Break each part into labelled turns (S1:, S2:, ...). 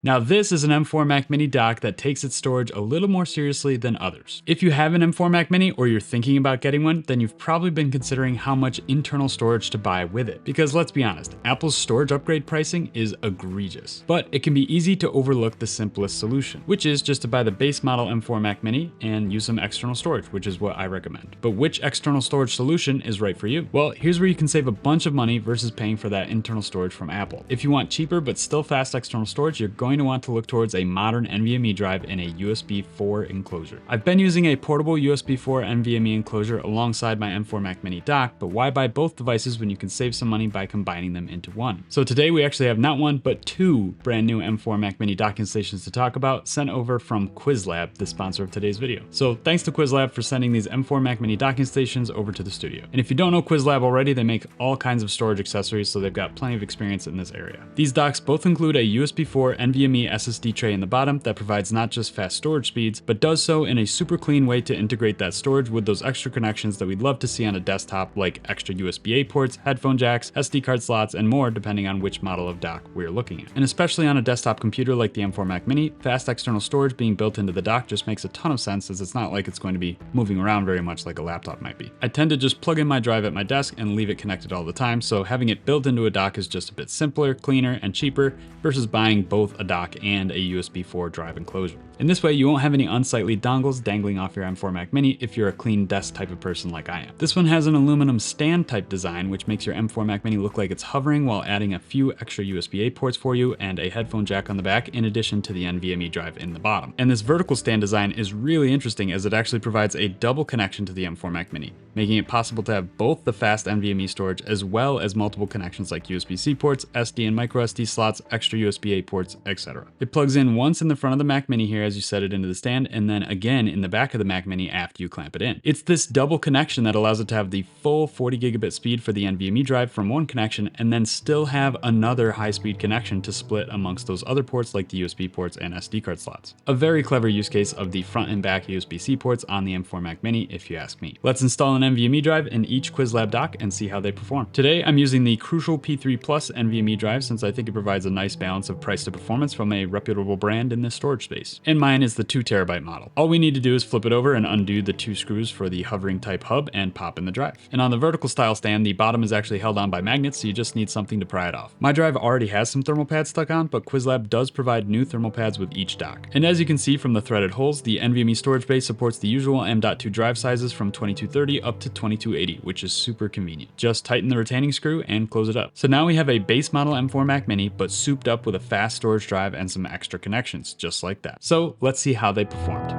S1: Now this is an M4 Mac Mini dock that takes its storage a little more seriously than others. If you have an M4 Mac Mini or you're thinking about getting one, then you've probably been considering how much internal storage to buy with it. Because let's be honest, Apple's storage upgrade pricing is egregious. But it can be easy to overlook the simplest solution, which is just to buy the base model M4 Mac Mini and use some external storage, which is what I recommend. But which external storage solution is right for you? Well, here's where you can save a bunch of money versus paying for that internal storage from Apple. If you want cheaper but still fast external storage, you're going to want to look towards a modern NVMe drive in a USB 4 enclosure. I've been using a portable USB 4 NVMe enclosure alongside my M4 Mac Mini dock, but why buy both devices when you can save some money by combining them into one? So today we actually have not one, but two brand new M4 Mac Mini docking stations to talk about, sent over from Qwiizlab, the sponsor of today's video. So thanks to Qwiizlab for sending these M4 Mac Mini docking stations over to the studio. And if you don't know Qwiizlab already, they make all kinds of storage accessories, so they've got plenty of experience in this area. These docks both include a USB 4 NVMe SSD tray in the bottom that provides not just fast storage speeds, but does so in a super clean way to integrate that storage with those extra connections that we'd love to see on a desktop, like extra USB-A ports, headphone jacks, SD card slots, and more depending on which model of dock we're looking at. And especially on a desktop computer like the M4 Mac Mini, fast external storage being built into the dock just makes a ton of sense, as it's not like it's going to be moving around very much like a laptop might be. I tend to just plug in my drive at my desk and leave it connected all the time, so having it built into a dock is just a bit simpler, cleaner, and cheaper versus buying both a dock and a USB 4 drive enclosure. In this way, you won't have any unsightly dongles dangling off your M4 Mac Mini if you're a clean desk type of person like I am. This one has an aluminum stand type design, which makes your M4 Mac Mini look like it's hovering while adding a few extra USB-A ports for you and a headphone jack on the back, in addition to the NVMe drive in the bottom. And this vertical stand design is really interesting, as it actually provides a double connection to the M4 Mac Mini, making it possible to have both the fast NVMe storage as well as multiple connections like USB-C ports, SD and micro SD slots, extra USB-A ports, etc. It plugs in once in the front of the Mac Mini here as you set it into the stand, and then again in the back of the Mac Mini after you clamp it in. It's this double connection that allows it to have the full 40 gigabit speed for the NVMe drive from one connection, and then still have another high-speed connection to split amongst those other ports like the USB ports and SD card slots. A very clever use case of the front and back USB-C ports on the M4 Mac Mini, if you ask me. Let's install an NVMe drive in each Qwiizlab dock and see how they perform. Today I'm using the Crucial P3 Plus NVMe drive, since I think it provides a nice balance of price to performance from a reputable brand in this storage space. And mine is the 2TB model. All we need to do is flip it over and undo the two screws for the hovering type hub and pop in the drive. And on the vertical style stand, the bottom is actually held on by magnets, so you just need something to pry it off. My drive already has some thermal pads stuck on, but Qwiizlab does provide new thermal pads with each dock. And as you can see from the threaded holes, the NVMe storage base supports the usual M.2 drive sizes from 2230 up to 2280, which is super convenient. Just tighten the retaining screw and close it up. So now we have a base model M4 Mac Mini, but souped up with a fast storage drive and some extra connections, just like that. So let's see how they performed.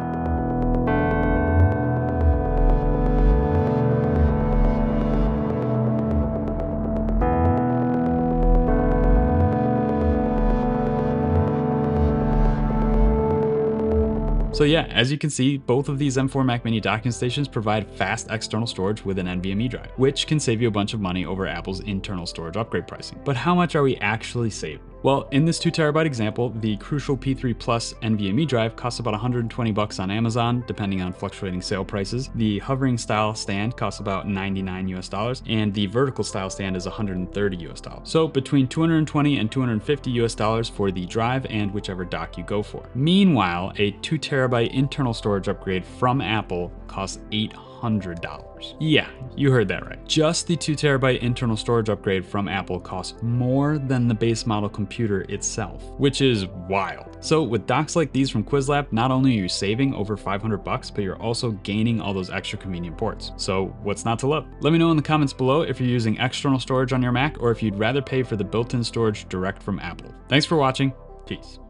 S1: So yeah, as you can see, both of these M4 Mac Mini docking stations provide fast external storage with an NVMe drive, which can save you a bunch of money over Apple's internal storage upgrade pricing. But how much are we actually saving? Well, in this 2TB example, the Crucial P3 Plus NVMe drive costs about $120 on Amazon, depending on fluctuating sale prices. The hovering style stand costs about $99 US, and the vertical style stand is $130 US. So between $220 and $250 US for the drive and whichever dock you go for. Meanwhile, a 2TB internal storage upgrade from Apple costs $800. Yeah, you heard that right. Just the 2TB internal storage upgrade from Apple costs more than the base model computer itself, which is wild. So with docks like these from Qwiizlab, not only are you saving over $500, but you're also gaining all those extra convenient ports. So what's not to love? Let me know in the comments below if you're using external storage on your Mac, or if you'd rather pay for the built-in storage direct from Apple. Thanks for watching. Peace.